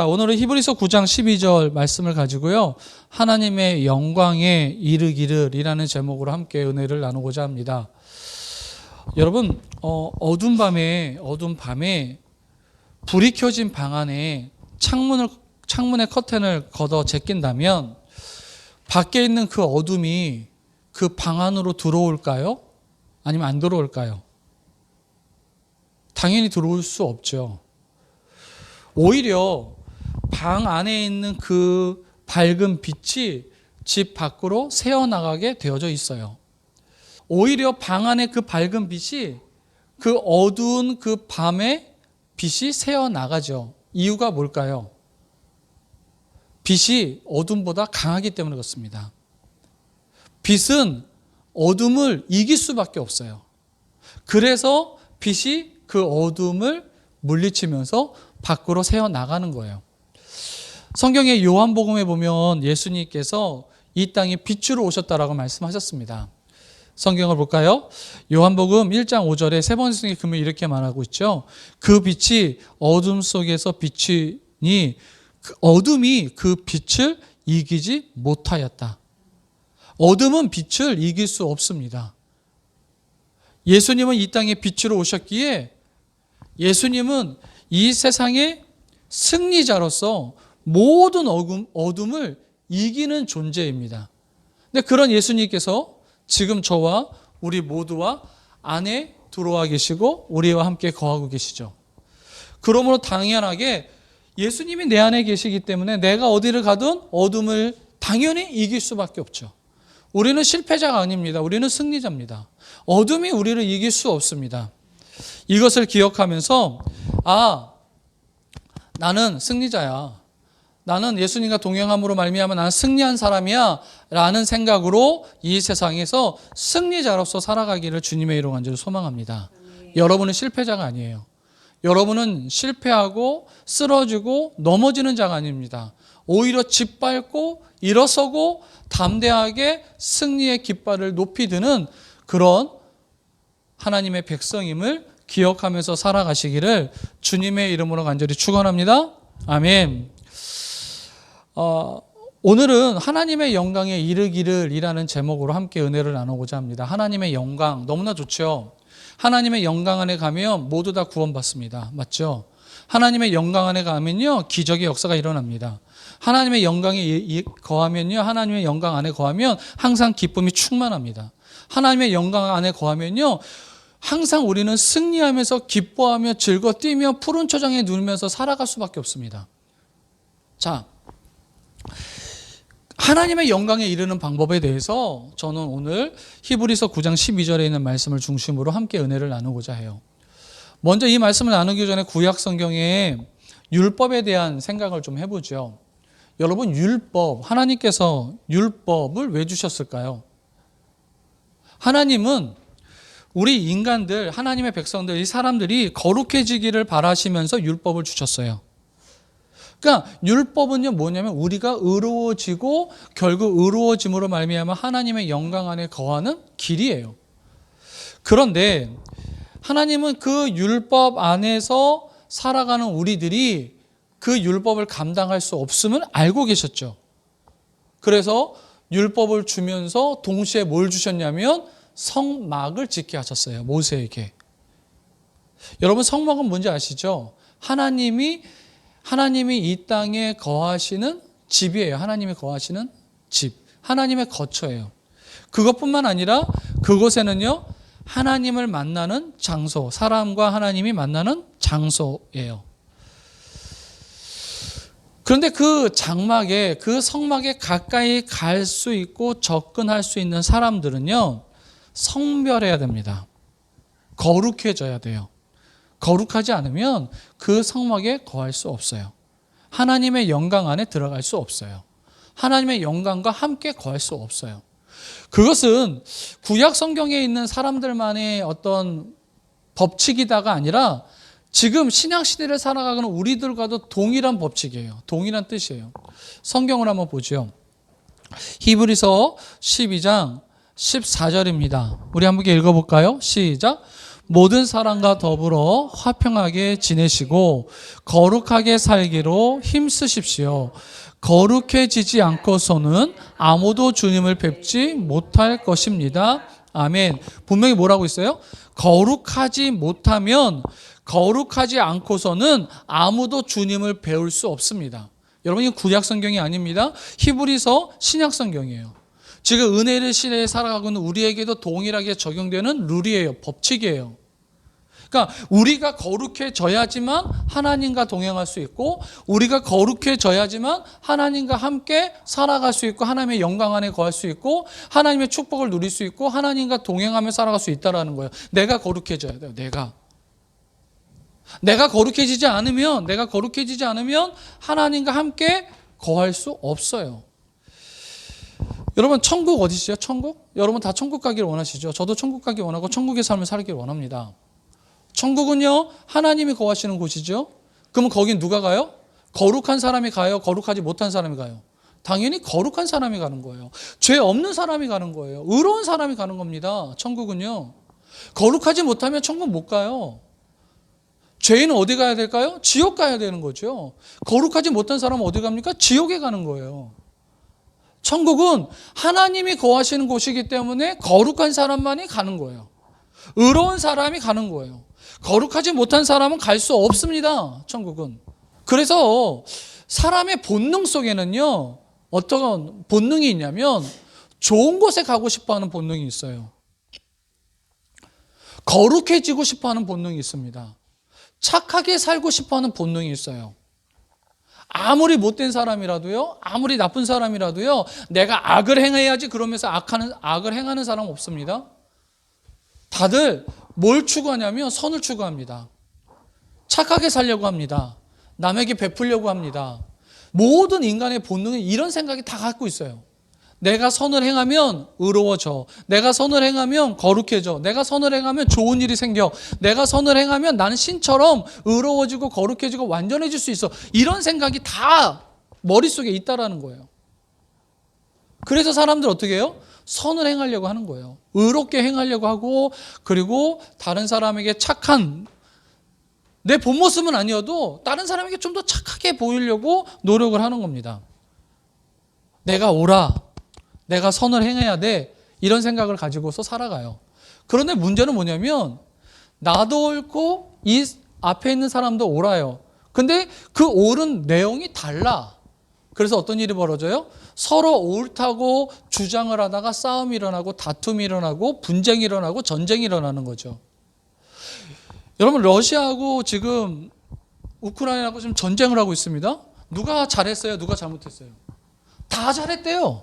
자, 오늘은 히브리서 9장 12절 말씀을 가지고요. 하나님의 영광에 이르기를이라는 제목으로 함께 은혜를 나누고자 합니다. 여러분, 어두운 밤에 불이 켜진 방 안에 창문의 커튼을 걷어 제낀다면 밖에 있는 그 어둠이 그 방 안으로 들어올까요? 아니면 안 들어올까요? 당연히 들어올 수 없죠. 오히려 방 안에 있는 그 밝은 빛이 집 밖으로 새어나가게 되어져 있어요. 오히려 방 안에 그 밝은 빛이 그 어두운 그 밤에 빛이 새어나가죠. 이유가 뭘까요? 빛이 어둠보다 강하기 때문에 그렇습니다. 빛은 어둠을 이길 수밖에 없어요. 그래서 빛이 그 어둠을 물리치면서 밖으로 새어나가는 거예요. 성경의 요한복음에 보면 예수님께서 이 땅에 빛으로 오셨다라고 말씀하셨습니다. 성경을 볼까요? 요한복음 1장 5절에 세 번째 금요일 이렇게 말하고 있죠. 그 빛이 어둠 속에서 비치니 어둠이 그 빛을 이기지 못하였다. 어둠은 빛을 이길 수 없습니다. 예수님은 이 땅에 빛으로 오셨기에 예수님은 이 세상의 승리자로서 모든 어둠을 이기는 존재입니다. 근데 그런 예수님께서 지금 저와 우리 모두와 안에 들어와 계시고 우리와 함께 거하고 계시죠. 그러므로 당연하게 예수님이 내 안에 계시기 때문에 내가 어디를 가든 어둠을 당연히 이길 수밖에 없죠. 우리는 실패자가 아닙니다. 우리는 승리자입니다. 어둠이 우리를 이길 수 없습니다. 이것을 기억하면서 나는 승리자야. 나는 예수님과 동행함으로 말미암아 나는 승리한 사람이야 라는 생각으로 이 세상에서 승리자로서 살아가기를 주님의 이름으로 간절히 소망합니다. 여러분은 실패자가 아니에요. 여러분은 실패하고 쓰러지고 넘어지는 자가 아닙니다. 오히려 짓밟고 일어서고 담대하게 승리의 깃발을 높이 드는 그런 하나님의 백성임을 기억하면서 살아가시기를 주님의 이름으로 간절히 축원합니다. 아멘. 오늘은 하나님의 영광에 이르기를이라는 제목으로 함께 은혜를 나누고자 합니다. 하나님의 영광 너무나 좋죠. 하나님의 영광 안에 가면 모두 다 구원받습니다. 맞죠? 하나님의 영광 안에 가면요 기적의 역사가 일어납니다. 하나님의 영광에 거하면요 하나님의 영광 안에 거하면 항상 기쁨이 충만합니다. 하나님의 영광 안에 거하면요 항상 우리는 승리하면서 기뻐하며 즐거 뛰며 푸른 초장에 누우면서 살아갈 수밖에 없습니다. 자, 하나님의 영광에 이르는 방법에 대해서 저는 오늘 히브리서 9장 12절에 있는 말씀을 중심으로 함께 은혜를 나누고자 해요. 먼저 이 말씀을 나누기 전에 구약 성경의 율법에 대한 생각을 좀 해보죠. 여러분, 하나님께서 율법을 왜 주셨을까요? 하나님은 우리 인간들, 하나님의 백성들, 이 사람들이 거룩해지기를 바라시면서 율법을 주셨어요. 그러니까 율법은요 뭐냐면 우리가 의로워지고 결국 의로워짐으로 말미암아 하나님의 영광 안에 거하는 길이에요. 그런데 하나님은 그 율법 안에서 살아가는 우리들이 그 율법을 감당할 수 없음을 알고 계셨죠. 그래서 율법을 주면서 동시에 뭘 주셨냐면 성막을 짓게 하셨어요. 모세에게. 여러분 성막은 뭔지 아시죠? 하나님이 이 땅에 거하시는 집이에요. 하나님이 거하시는 집. 하나님의 거처예요. 그것뿐만 아니라 그곳에는요 하나님을 만나는 장소, 사람과 하나님이 만나는 장소예요. 그런데 그 장막에, 그 성막에 가까이 갈 수 있고 접근할 수 있는 사람들은요 성별해야 됩니다. 거룩해져야 돼요. 거룩하지 않으면 그 성막에 거할 수 없어요. 하나님의 영광 안에 들어갈 수 없어요. 하나님의 영광과 함께 거할 수 없어요. 그것은 구약 성경에 있는 사람들만의 어떤 법칙이다가 아니라 지금 신약 시대를 살아가는 우리들과도 동일한 법칙이에요. 동일한 뜻이에요. 성경을 한번 보죠. 히브리서 12장 14절입니다. 우리 한번 읽어볼까요? 시작. 모든 사람과 더불어 화평하게 지내시고 거룩하게 살기로 힘쓰십시오. 거룩해지지 않고서는 아무도 주님을 뵙지 못할 것입니다. 아멘. 분명히 뭐라고 있어요? 거룩하지 못하면, 거룩하지 않고서는 아무도 주님을 배울 수 없습니다. 여러분, 이 구약 성경이 아닙니다. 히브리서 신약 성경이에요. 지금 은혜의 시대에 살아가고 있는 우리에게도 동일하게 적용되는 룰이에요. 법칙이에요. 그러니까 우리가 거룩해져야지만 하나님과 동행할 수 있고, 우리가 거룩해져야지만 하나님과 함께 살아갈 수 있고, 하나님의 영광 안에 거할 수 있고, 하나님의 축복을 누릴 수 있고, 하나님과 동행하며 살아갈 수 있다는 거예요. 내가 거룩해져야 돼요. 내가 거룩해지지 않으면 하나님과 함께 거할 수 없어요. 여러분, 천국 어디시죠? 천국? 여러분 다 천국 가기를 원하시죠? 저도 천국 가기 원하고 천국의 삶을 살기를 원합니다. 천국은요, 하나님이 거하시는 곳이죠. 그러면 거긴 누가 가요? 거룩한 사람이 가요? 거룩하지 못한 사람이 가요? 당연히 거룩한 사람이 가는 거예요. 죄 없는 사람이 가는 거예요. 의로운 사람이 가는 겁니다. 천국은요. 거룩하지 못하면 천국 못 가요. 죄인은 어디 가야 될까요? 지옥 가야 되는 거죠. 거룩하지 못한 사람은 어디 갑니까? 지옥에 가는 거예요. 천국은 하나님이 거하시는 곳이기 때문에 거룩한 사람만이 가는 거예요. 의로운 사람이 가는 거예요. 거룩하지 못한 사람은 갈 수 없습니다. 천국은. 그래서 사람의 본능 속에는요, 어떤 본능이 있냐면 좋은 곳에 가고 싶어하는 본능이 있어요. 거룩해지고 싶어하는 본능이 있습니다. 착하게 살고 싶어하는 본능이 있어요. 아무리 못된 사람이라도요, 아무리 나쁜 사람이라도요, 내가 악을 행해야지 그러면서 악을 행하는 사람은 없습니다. 다들 뭘 추구하냐면 선을 추구합니다. 착하게 살려고 합니다. 남에게 베풀려고 합니다. 모든 인간의 본능은 이런 생각이 다 갖고 있어요. 내가 선을 행하면 의로워져. 내가 선을 행하면 거룩해져. 내가 선을 행하면 좋은 일이 생겨. 내가 선을 행하면 나는 신처럼 의로워지고 거룩해지고 완전해질 수 있어. 이런 생각이 다 머릿속에 있다라는 거예요. 그래서 사람들 어떻게 해요? 선을 행하려고 하는 거예요. 의롭게 행하려고 하고, 그리고 다른 사람에게 착한, 내 본 모습은 아니어도 다른 사람에게 좀 더 착하게 보이려고 노력을 하는 겁니다. 내가 옳아, 내가 선을 행해야 돼, 이런 생각을 가지고서 살아가요. 그런데 문제는 뭐냐면 나도 옳고 이 앞에 있는 사람도 옳아요. 근데 그 옳은 내용이 달라. 그래서 어떤 일이 벌어져요? 서로 옳다고 주장을 하다가 싸움이 일어나고 다툼이 일어나고 분쟁이 일어나고 전쟁이 일어나는 거죠. 여러분, 러시아하고 지금 우크라이나하고 지금 전쟁을 하고 있습니다. 누가 잘했어요? 누가 잘못했어요? 다 잘했대요.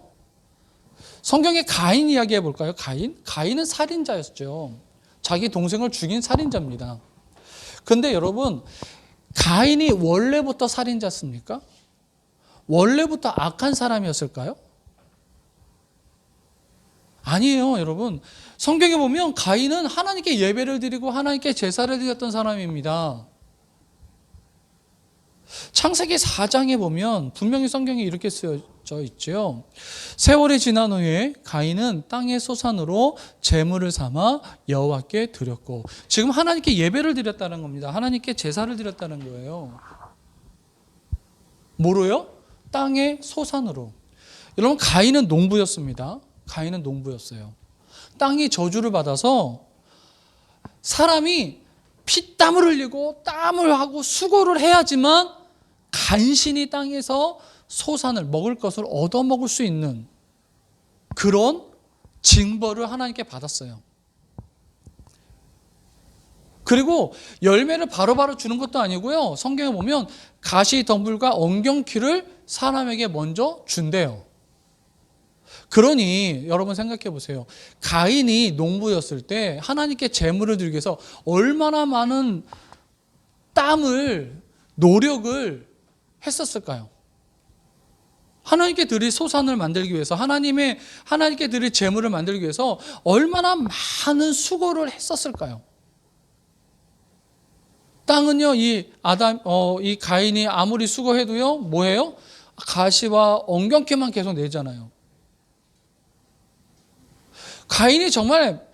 성경에 가인 이야기 해볼까요? 가인은 살인자였죠. 자기 동생을 죽인 살인자입니다. 그런데 여러분, 가인이 원래부터 살인자였습니까? 원래부터 악한 사람이었을까요? 아니에요, 여러분. 성경에 보면 가인은 하나님께 예배를 드리고 하나님께 제사를 드렸던 사람입니다. 창세기 4장에 보면 분명히 성경에 이렇게 쓰여져 있죠. 세월이 지난 후에 가인은 땅의 소산으로 제물을 삼아 여호와께 드렸고, 지금 하나님께 예배를 드렸다는 겁니다. 하나님께 제사를 드렸다는 거예요. 뭐로요? 땅의 소산으로. 여러분, 가인은 농부였습니다. 가인은 농부였어요. 땅이 저주를 받아서 사람이 피땀을 흘리고 땀을 하고 수고를 해야지만 간신히 땅에서 소산을, 먹을 것을 얻어먹을 수 있는 그런 징벌을 하나님께 받았어요. 그리고 열매를 바로바로 주는 것도 아니고요. 성경에 보면 가시덤불과 엉겅퀴를 사람에게 먼저 준대요. 그러니 여러분 생각해 보세요. 가인이 농부였을 때 하나님께 제물을 드리기 위해서 얼마나 많은 땀을, 노력을 했었을까요? 하나님께 드릴 소산을 만들기 위해서, 하나님께 드릴 제물을 만들기 위해서 얼마나 많은 수고를 했었을까요? 땅은요, 이 가인이 아무리 수고해도요, 뭐예요? 가시와 엉겅퀴만 계속 내잖아요. 가인이 정말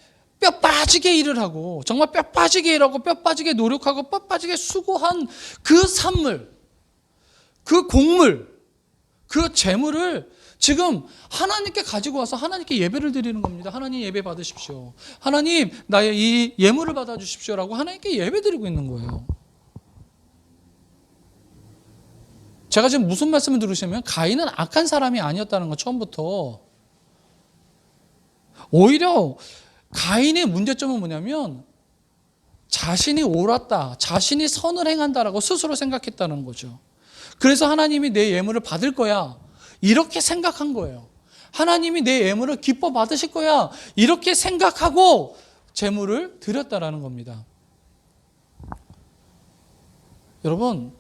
뼈 빠지게 일을 하고 정말 뼈 빠지게 일하고 뼈 빠지게 노력하고 뼈 빠지게 수고한 그 산물, 그 곡물, 그 재물을 지금 하나님께 가지고 와서 하나님께 예배를 드리는 겁니다. 하나님 예배 받으십시오. 하나님 나의 이 예물을 받아주십시오라고 하나님께 예배 드리고 있는 거예요. 제가 지금 무슨 말씀을 들으시면 가인은 악한 사람이 아니었다는 거 처음부터. 오히려 가인의 문제점은 뭐냐면 자신이 옳았다, 자신이 선을 행한다라고 스스로 생각했다는 거죠. 그래서 하나님이 내 예물을 받을 거야 이렇게 생각한 거예요. 하나님이 내 예물을 기뻐 받으실 거야 이렇게 생각하고 제물을 드렸다라는 겁니다. 여러분,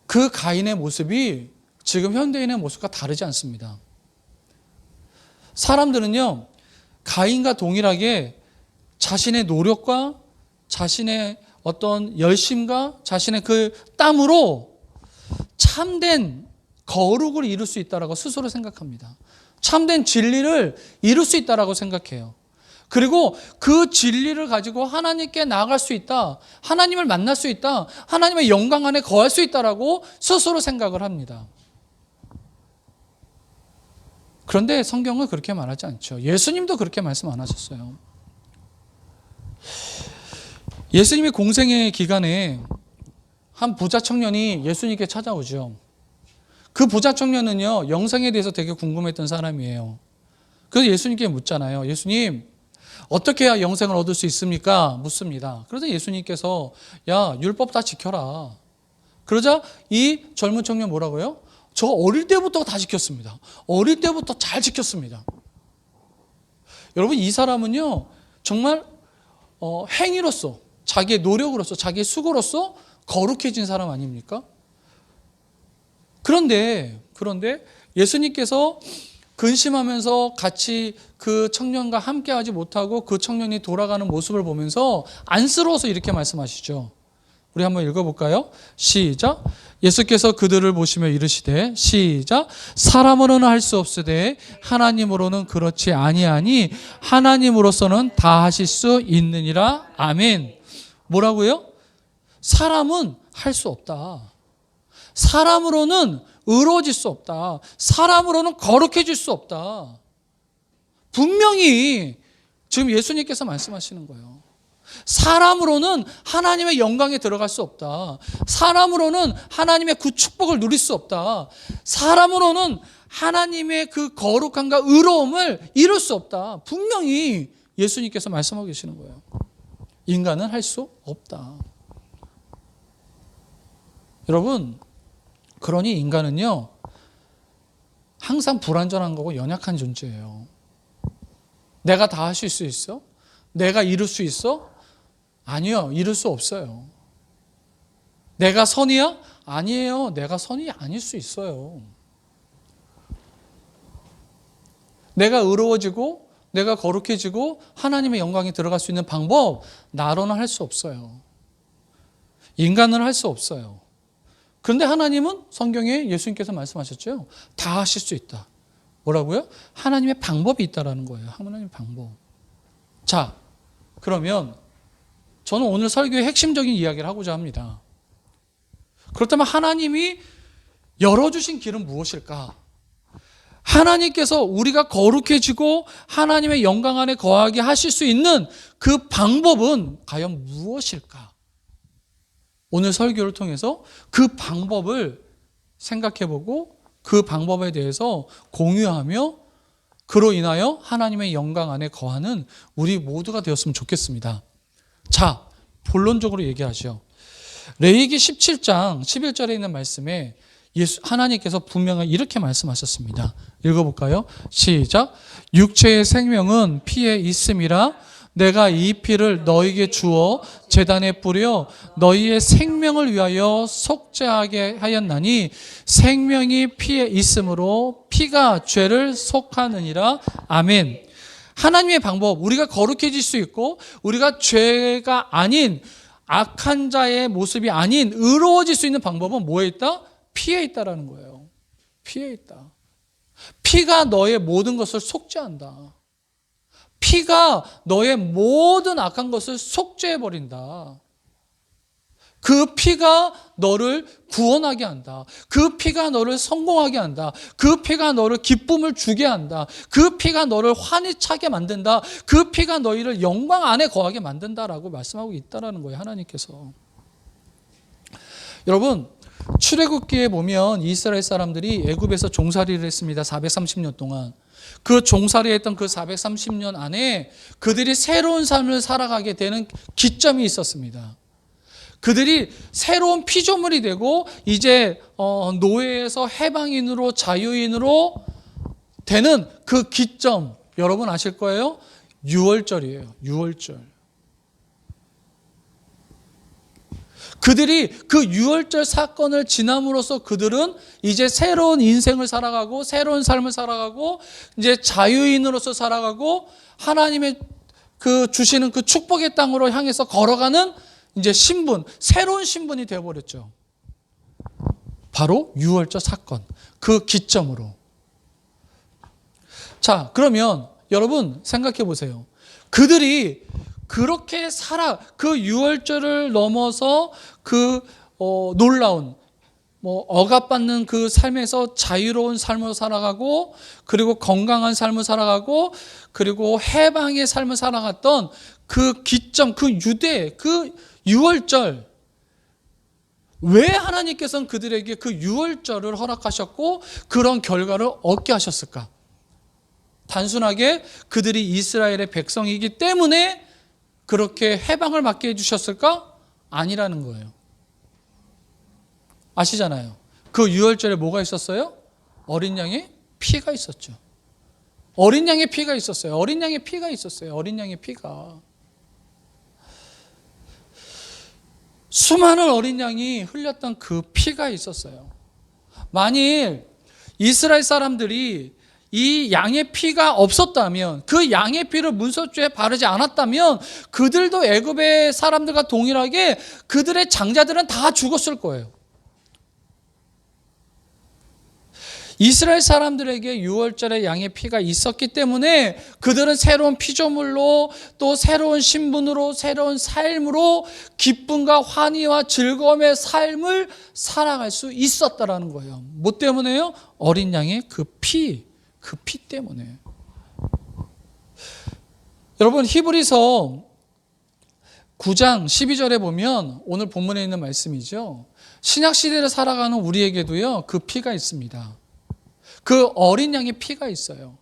그 가인의 모습이 지금 현대인의 모습과 다르지 않습니다. 사람들은요, 가인과 동일하게 자신의 노력과 자신의 어떤 열심과 자신의 그 땀으로 참된 거룩을 이룰 수 있다라고 스스로 생각합니다. 참된 진리를 이룰 수 있다라고 생각해요. 그리고 그 진리를 가지고 하나님께 나아갈 수 있다, 하나님을 만날 수 있다, 하나님의 영광 안에 거할 수 있다라고 스스로 생각을 합니다. 그런데 성경은 그렇게 말하지 않죠. 예수님도 그렇게 말씀 안 하셨어요. 예수님의 공생의 기간에 한 부자 청년이 예수님께 찾아오죠. 그 부자 청년은요, 영생에 대해서 되게 궁금했던 사람이에요. 그래서 예수님께 묻잖아요. 예수님, 어떻게 해야 영생을 얻을 수 있습니까? 묻습니다. 그래서 예수님께서 야, 율법 다 지켜라. 그러자 이 젊은 청년 뭐라고요? 저 어릴 때부터 다 지켰습니다. 어릴 때부터 잘 지켰습니다. 여러분, 이 사람은요, 정말 행위로서, 자기의 노력으로서, 자기의 수고로서 거룩해진 사람 아닙니까? 그런데 예수님께서 근심하면서 같이 그 청년과 함께하지 못하고 그 청년이 돌아가는 모습을 보면서 안쓰러워서 이렇게 말씀하시죠. 우리 한번 읽어볼까요? 시작. 예수께서 그들을 보시며 이르시되, 시작. 사람으로는 할 수 없으되 하나님으로는 그렇지 아니하니 하나님으로서는 다 하실 수 있느니라. 아멘. 뭐라고요? 사람은 할 수 없다. 사람으로는 의로워질 수 없다. 사람으로는 거룩해질 수 없다. 분명히 지금 예수님께서 말씀하시는 거예요. 사람으로는 하나님의 영광에 들어갈 수 없다. 사람으로는 하나님의 그 축복을 누릴 수 없다. 사람으로는 하나님의 그 거룩함과 의로움을 이룰 수 없다. 분명히 예수님께서 말씀하고 계시는 거예요. 인간은 할 수 없다. 여러분, 그러니 인간은요, 항상 불완전한 거고 연약한 존재예요. 내가 다 하실 수 있어? 내가 이룰 수 있어? 아니요, 이룰 수 없어요. 내가 선이야? 아니에요. 내가 선이 아닐 수 있어요. 내가 의로워지고 내가 거룩해지고 하나님의 영광에 들어갈 수 있는 방법, 나로는 할 수 없어요. 인간은 할 수 없어요. 그런데 하나님은 성경에 예수님께서 말씀하셨죠. 다 하실 수 있다. 뭐라고요? 하나님의 방법이 있다라는 거예요. 하나님의 방법. 자, 그러면 저는 오늘 설교의 핵심적인 이야기를 하고자 합니다. 그렇다면 하나님이 열어주신 길은 무엇일까? 하나님께서 우리가 거룩해지고 하나님의 영광 안에 거하게 하실 수 있는 그 방법은 과연 무엇일까? 오늘 설교를 통해서 그 방법을 생각해보고 그 방법에 대해서 공유하며 그로 인하여 하나님의 영광 안에 거하는 우리 모두가 되었으면 좋겠습니다. 자, 본론적으로 얘기하죠. 레위기 17장 11절에 있는 말씀에 하나님께서 분명히 이렇게 말씀하셨습니다. 읽어볼까요? 시작. 육체의 생명은 피에 있음이라 내가 이 피를 너희에게 주어 제단에 뿌려 너희의 생명을 위하여 속죄하게 하였나니 생명이 피에 있으므로 피가 죄를 속하느니라. 아멘. 하나님의 방법, 우리가 거룩해질 수 있고 우리가 죄가 아닌 악한 자의 모습이 아닌 의로워질 수 있는 방법은 뭐에 있다? 피에 있다라는 거예요. 피에 있다. 피가 너의 모든 것을 속죄한다. 피가 너의 모든 악한 것을 속죄해버린다. 그 피가 너를 구원하게 한다. 그 피가 너를 성공하게 한다. 그 피가 너를 기쁨을 주게 한다. 그 피가 너를 환히 차게 만든다. 그 피가 너희를 영광 안에 거하게 만든다라고 말씀하고 있다는 거예요, 하나님께서. 여러분, 출애굽기에 보면 이스라엘 사람들이 애굽에서 종살이를 했습니다. 430년 동안. 그 종살이했던 그 430년 안에 그들이 새로운 삶을 살아가게 되는 기점이 있었습니다. 그들이 새로운 피조물이 되고 이제 노예에서 해방인으로 자유인으로 되는 그 기점, 여러분 아실 거예요? 유월절이에요. 유월절. 그들이 그 유월절 사건을 지남으로써 그들은 이제 새로운 인생을 살아가고 새로운 삶을 살아가고 이제 자유인으로서 살아가고 하나님의 그 주시는 그 축복의 땅으로 향해서 걸어가는 이제 신분, 새로운 신분이 되어버렸죠. 바로 유월절 사건, 그 기점으로. 자, 그러면 여러분 생각해 보세요. 그들이 그렇게 그 유월절을 넘어서 그 놀라운 억압받는 그 삶에서 자유로운 삶을 살아가고 그리고 건강한 삶을 살아가고 그리고 해방의 삶을 살아갔던 그 기점, 그 유대, 그 유월절, 왜 하나님께서는 그들에게 그 유월절을 허락하셨고 그런 결과를 얻게 하셨을까? 단순하게 그들이 이스라엘의 백성이기 때문에 그렇게 해방을 받게 해주셨을까? 아니라는 거예요. 아시잖아요. 그 유월절에 뭐가 있었어요? 어린 양의 피가 있었죠. 어린 양의 피가 있었어요. 어린 양의 피가 있었어요. 어린 양의 피가. 수많은 어린 양이 흘렸던 그 피가 있었어요. 만일 이스라엘 사람들이 이 양의 피가 없었다면, 그 양의 피를 문설주에 바르지 않았다면 그들도 애굽의 사람들과 동일하게 그들의 장자들은 다 죽었을 거예요. 이스라엘 사람들에게 유월절에 양의 피가 있었기 때문에 그들은 새로운 피조물로 또 새로운 신분으로 새로운 삶으로 기쁨과 환희와 즐거움의 삶을 살아갈 수 있었다라는 거예요. 뭐 때문에요? 어린 양의 그 피 때문에. 여러분, 히브리서 9장 12절에 보면 오늘 본문에 있는 말씀이죠. 신약 시대를 살아가는 우리에게도요, 그 피가 있습니다. 그 어린 양의 피가 있어요.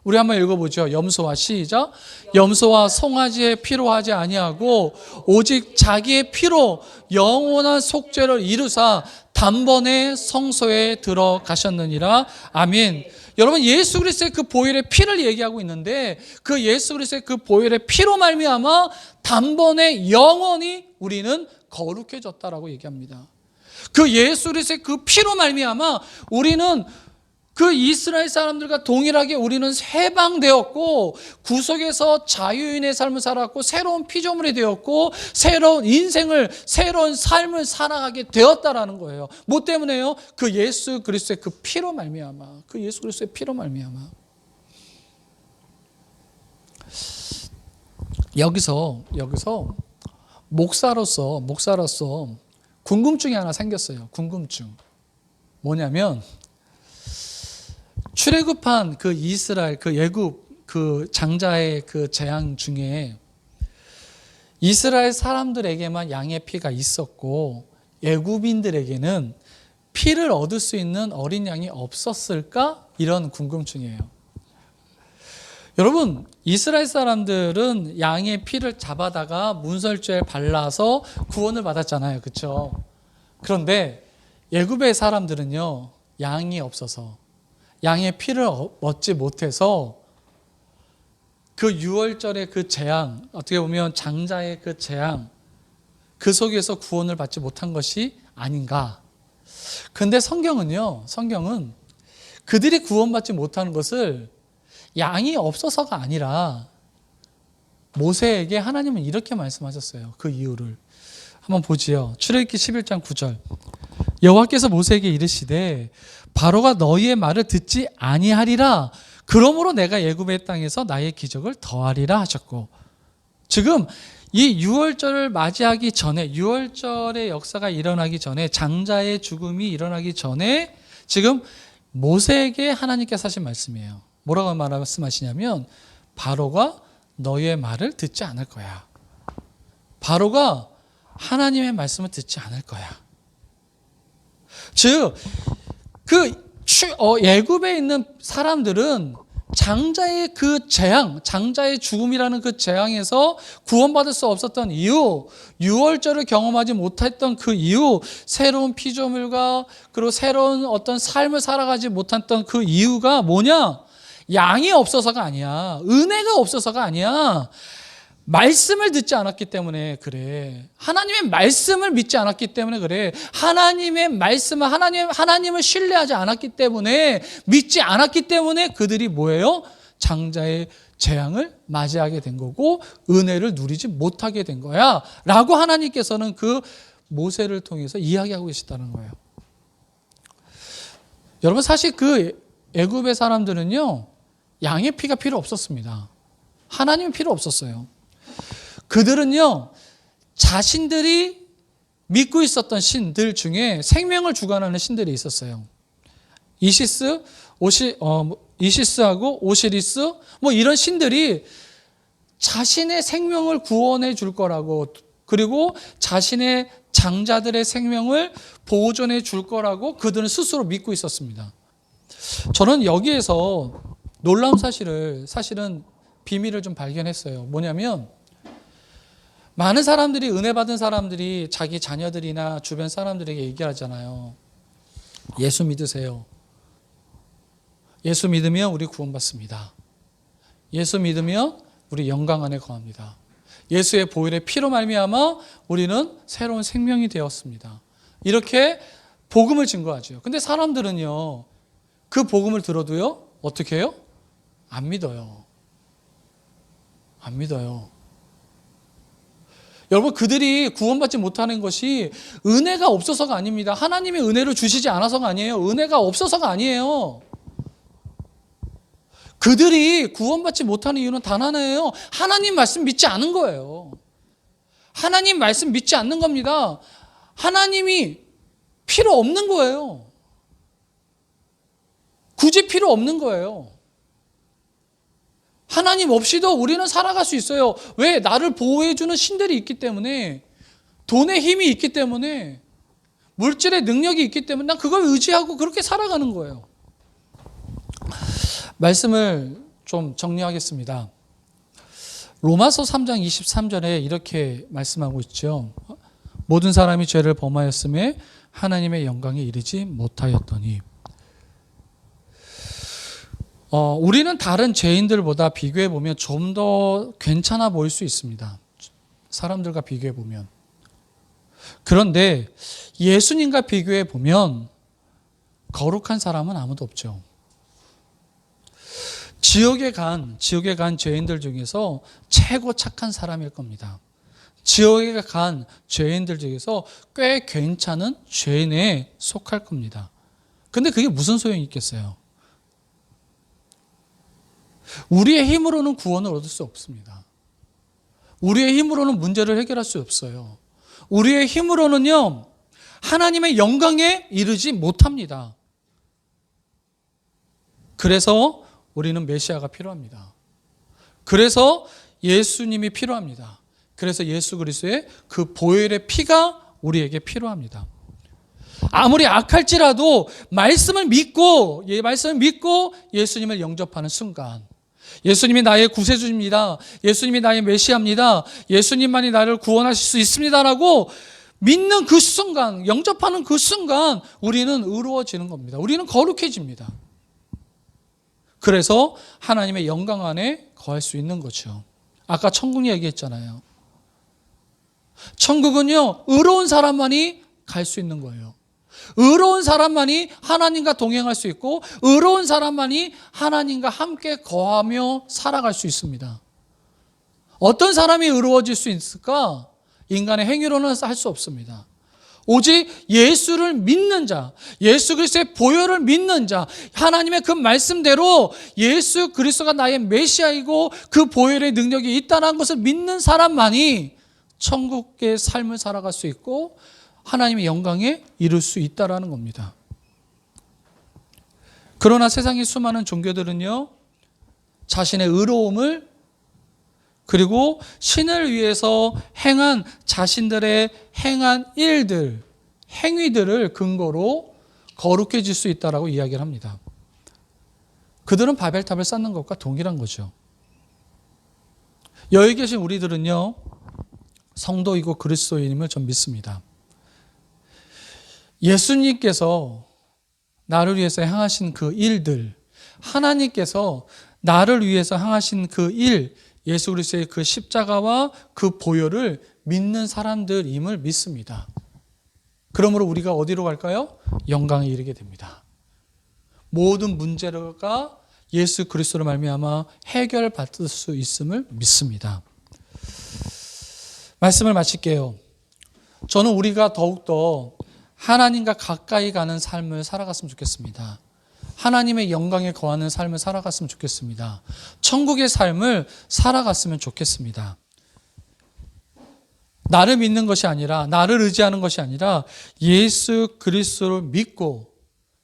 우리 한번 읽어보죠. 염소와 시작. 염소와 송아지의 피로 하지 아니하고 오직 자기의 피로 영원한 속죄를 이루사 단번에 성소에 들어가셨느니라. 아멘. 여러분, 예수 그리스도의 그 보혈의 피를 얘기하고 있는데 그 예수 그리스도의 그 보혈의 피로 말미암아 단번에 영원히 우리는 거룩해졌다라고 얘기합니다. 그 예수 그리스도의 그 피로 말미암아 우리는 그 이스라엘 사람들과 동일하게 우리는 해방되었고 구속에서 자유인의 삶을 살았고 새로운 피조물이 되었고 새로운 인생을, 새로운 삶을 살아가게 되었다라는 거예요. 뭐 때문에요? 그 예수 그리스도의 그 피로 말미암아. 그 예수 그리스도의 피로 말미암아. 여기서 목사로서 궁금증이 하나 생겼어요. 궁금증. 뭐냐면 출애굽한 그 이스라엘, 그 애굽, 그 장자의 그 재앙 중에 이스라엘 사람들에게만 양의 피가 있었고 애굽인들에게는 피를 얻을 수 있는 어린 양이 없었을까? 이런 궁금증이에요. 여러분, 이스라엘 사람들은 양의 피를 잡아다가 문설주에 발라서 구원을 받았잖아요. 그렇죠? 그런데 애굽의 사람들은요, 양이 없어서 양의 피를 얻지 못해서 그 유월절의 그 재앙, 어떻게 보면 장자의 그 재앙, 그 속에서 구원을 받지 못한 것이 아닌가. 그런데 성경은 그들이 구원받지 못하는 것을 양이 없어서가 아니라 모세에게 하나님은 이렇게 말씀하셨어요. 그 이유를 한번 보지요. 출애굽기 11장 9절. 여호와께서 모세에게 이르시되 바로가 너희의 말을 듣지 아니하리라. 그러므로 내가 애굽의 땅에서 나의 기적을 더하리라 하셨고, 지금 이 유월절을 맞이하기 전에, 유월절의 역사가 일어나기 전에, 장자의 죽음이 일어나기 전에 지금 모세에게 하나님께서 하신 말씀이에요. 뭐라고 말씀하시냐면, 바로가 너의 말을 듣지 않을 거야. 바로가 하나님의 말씀을 듣지 않을 거야. 즉, 애굽에 있는 사람들은 장자의 그 재앙, 장자의 죽음이라는 그 재앙에서 구원받을 수 없었던 이유, 유월절을 경험하지 못했던 그 이유, 새로운 피조물과 그리고 새로운 어떤 삶을 살아가지 못했던 그 이유가 뭐냐? 양이 없어서가 아니야. 은혜가 없어서가 아니야. 말씀을 듣지 않았기 때문에 그래. 하나님의 말씀을 믿지 않았기 때문에 그래. 하나님의 말씀을, 하나님을 신뢰하지 않았기 때문에, 믿지 않았기 때문에 그들이 뭐예요? 장자의 재앙을 맞이하게 된 거고 은혜를 누리지 못하게 된 거야 라고 하나님께서는 그 모세를 통해서 이야기하고 계시다는 거예요. 여러분, 사실 그 애굽의 사람들은요, 양의 피가 필요 없었습니다. 하나님의 필요 없었어요. 그들은요, 자신들이 믿고 있었던 신들 중에 생명을 주관하는 신들이 있었어요. 이시스하고 오시리스, 뭐 이런 신들이 자신의 생명을 구원해 줄 거라고, 그리고 자신의 장자들의 생명을 보존해 줄 거라고 그들은 스스로 믿고 있었습니다. 저는 여기에서 놀라운 사실은 비밀을 좀 발견했어요. 뭐냐면, 많은 사람들이, 은혜 받은 사람들이 자기 자녀들이나 주변 사람들에게 얘기하잖아요. 예수 믿으세요. 예수 믿으면 우리 구원받습니다. 예수 믿으면 우리 영광 안에 거합니다. 예수의 보혈의 피로 말미암아 우리는 새로운 생명이 되었습니다. 이렇게 복음을 증거하죠. 근데 사람들은요, 그 복음을 들어도요, 어떻게 해요? 안 믿어요. 안 믿어요. 여러분, 그들이 구원받지 못하는 것이 은혜가 없어서가 아닙니다. 하나님의 은혜를 주시지 않아서가 아니에요. 은혜가 없어서가 아니에요. 그들이 구원받지 못하는 이유는 단 하나예요. 하나님 말씀 믿지 않은 거예요. 하나님 말씀 믿지 않는 겁니다. 하나님이 필요 없는 거예요. 굳이 필요 없는 거예요. 하나님 없이도 우리는 살아갈 수 있어요. 왜? 나를 보호해주는 신들이 있기 때문에, 돈의 힘이 있기 때문에, 물질의 능력이 있기 때문에 난 그걸 의지하고 그렇게 살아가는 거예요. 말씀을 좀 정리하겠습니다. 로마서 3장 23절에 이렇게 말씀하고 있죠. 모든 사람이 죄를 범하였음에 하나님의 영광에 이르지 못하였더니. 우리는 다른 죄인들보다 비교해 보면 좀 더 괜찮아 보일 수 있습니다. 사람들과 비교해 보면. 그런데 예수님과 비교해 보면 거룩한 사람은 아무도 없죠. 지옥에 간 죄인들 중에서 최고 착한 사람일 겁니다. 지옥에 간 죄인들 중에서 꽤 괜찮은 죄인에 속할 겁니다. 근데 그게 무슨 소용이 있겠어요? 우리의 힘으로는 구원을 얻을 수 없습니다. 우리의 힘으로는 문제를 해결할 수 없어요. 우리의 힘으로는요, 하나님의 영광에 이르지 못합니다. 그래서 우리는 메시아가 필요합니다. 그래서 예수님이 필요합니다. 그래서 예수 그리스도의 그 보혈의 피가 우리에게 필요합니다. 아무리 악할지라도 말씀을 믿고 예수님을 영접하는 순간, 예수님이 나의 구세주입니다. 예수님이 나의 메시아입니다. 예수님만이 나를 구원하실 수 있습니다라고 믿는 그 순간, 영접하는 그 순간 우리는 의로워지는 겁니다. 우리는 거룩해집니다. 그래서 하나님의 영광 안에 거할 수 있는 거죠. 아까 천국 얘기했잖아요. 천국은요, 의로운 사람만이 갈 수 있는 거예요. 의로운 사람만이 하나님과 동행할 수 있고, 의로운 사람만이 하나님과 함께 거하며 살아갈 수 있습니다. 어떤 사람이 의로워질 수 있을까? 인간의 행위로는 할 수 없습니다. 오직 예수를 믿는 자, 예수 그리스도의 보혈을 믿는 자, 하나님의 그 말씀대로 예수 그리스도가 나의 메시아이고 그 보혈의 능력이 있다는 것을 믿는 사람만이 천국의 삶을 살아갈 수 있고 하나님의 영광에 이룰 수 있다는 겁니다. 그러나 세상의 수많은 종교들은요, 자신의 의로움을 그리고 신을 위해서 행한 자신들의 행한 일들, 행위들을 근거로 거룩해질 수 있다라고 이야기를 합니다. 그들은 바벨탑을 쌓는 것과 동일한 거죠. 여기 계신 우리들은요, 성도이고 그리스도인임을 전 믿습니다. 예수님께서 나를 위해서 행하신 그 일들, 하나님께서 나를 위해서 행하신 그 일, 예수 그리스도의 그 십자가와 그 보혈을 믿는 사람들임을 믿습니다. 그러므로 우리가 어디로 갈까요? 영광에 이르게 됩니다. 모든 문제가 예수 그리스도로 말미암아 해결받을 수 있음을 믿습니다. 말씀을 마칠게요. 저는 우리가 더욱더 하나님과 가까이 가는 삶을 살아갔으면 좋겠습니다. 하나님의 영광에 거하는 삶을 살아갔으면 좋겠습니다. 천국의 삶을 살아갔으면 좋겠습니다. 나를 믿는 것이 아니라, 나를 의지하는 것이 아니라 예수 그리스도를 믿고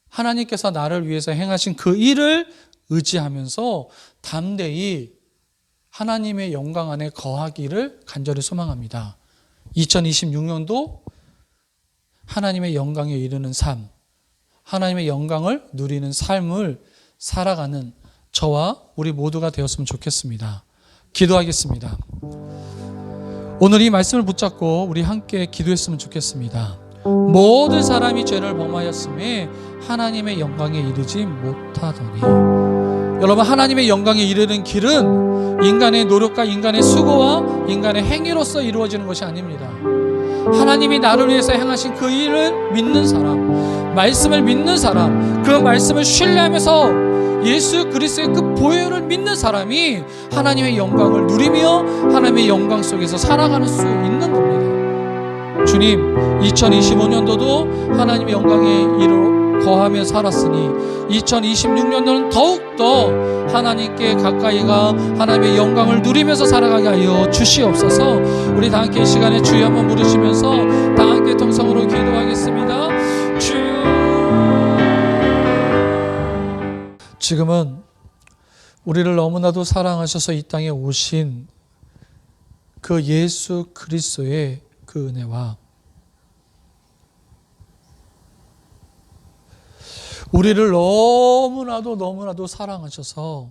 하나님께서 나를 위해서 행하신 그 일을 의지하면서 담대히 하나님의 영광 안에 거하기를 간절히 소망합니다. 2026년도 하나님의 영광에 이르는 삶, 하나님의 영광을 누리는 삶을 살아가는 저와 우리 모두가 되었으면 좋겠습니다. 기도하겠습니다. 오늘 이 말씀을 붙잡고 우리 함께 기도했으면 좋겠습니다. 모든 사람이 죄를 범하였음에 하나님의 영광에 이르지 못하더니, 여러분, 하나님의 영광에 이르는 길은 인간의 노력과 인간의 수고와 인간의 행위로서 이루어지는 것이 아닙니다. 하나님이 나를 위해서 행하신 그 일을 믿는 사람, 말씀을 믿는 사람, 그 말씀을 신뢰하면서 예수 그리스도의 그 보혈을 믿는 사람이 하나님의 영광을 누리며 하나님의 영광 속에서 살아가는 수 있는 겁니다. 주님, 2025년도도 하나님의 영광에 거하며 살았으니 2026년도는 더욱더 하나님께 가까이가 하나님의 영광을 누리면서 살아가게 하여 주시옵소서. 우리 다 함께 이 시간에 주여 한번 부르시면서 다 함께 통성으로 기도하겠습니다. 주여. 지금은 우리를 너무나도 사랑하셔서 이 땅에 오신 그 예수 그리스도의 그 은혜와 우리를 너무나도 사랑하셔서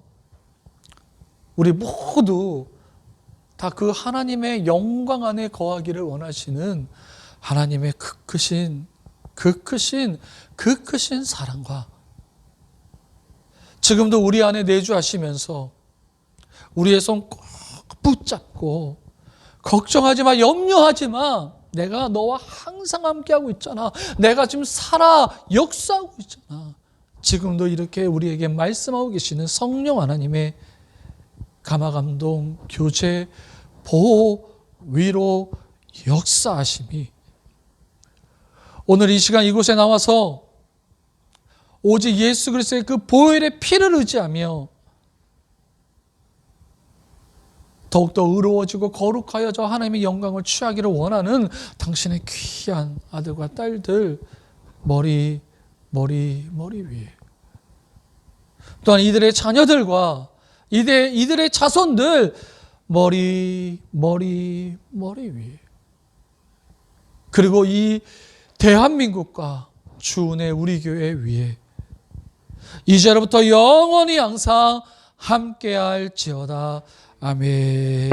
우리 모두 다 그 하나님의 영광 안에 거하기를 원하시는 하나님의 그 크신 사랑과 지금도 우리 안에 내주하시면서 우리의 손 꼭 붙잡고 걱정하지 마, 염려하지 마. 내가 너와 항상 함께하고 있잖아. 내가 지금 살아 역사하고 있잖아. 지금도 이렇게 우리에게 말씀하고 계시는 성령 하나님의 감화감동, 교제, 보호, 위로, 역사하심이 오늘 이 시간 이곳에 나와서 오직 예수 그리스도의 그 보혈의 피를 의지하며 더욱더 의로워지고 거룩하여 저 하나님의 영광을 취하기를 원하는 당신의 귀한 아들과 딸들 머리 위에, 또한 이들의 자녀들과 이들의 자손들 머리 위에, 그리고 이 대한민국과 주은의 우리 교회 위에 이제로부터 영원히 항상 함께할지어다. 아멘.